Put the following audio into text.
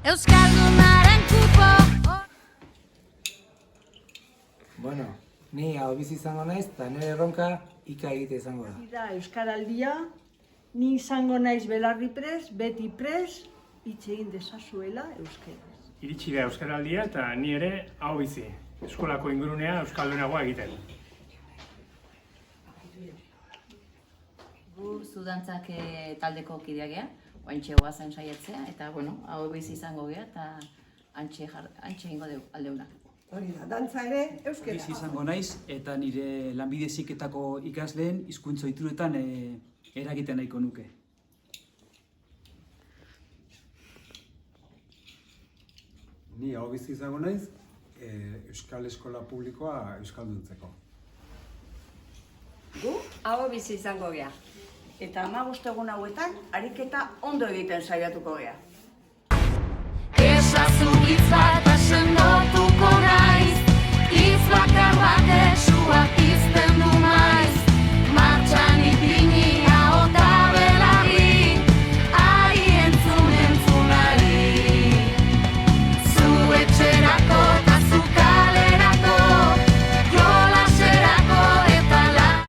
Euskaldunaren kupo. Bueno, ni hau bizi izango naiz, eta nire erronka ika egite izango da. Da Euskaraldia, ni izango naiz belarri prest, beti prest, hitz egin dezazuela euskaraz. Iritsi da Euskaraldia eta ni ere hau bizi. Eskolako ingurunea euskaldunagoa egiten. Gu zudantzak taldeko kideak gea, oaintxe goazen saiatzea, eta hau bizi izango gea, eta antxe ingo dugu aldeuna. Hori da, dantza ere euskara. Bizi izango naiz, eta nire lanbide heziketako ikasleen hizkuntza ohituretan eragiten nahiko nuke. Ni hau bizi izango naiz, Euskal Eskola Publikoa euskalduntzeko. Gu hau bizi izango gea. Eta 15 egun hauetan ariketa ondo egiten saiatuko gea. Esazu hitz bat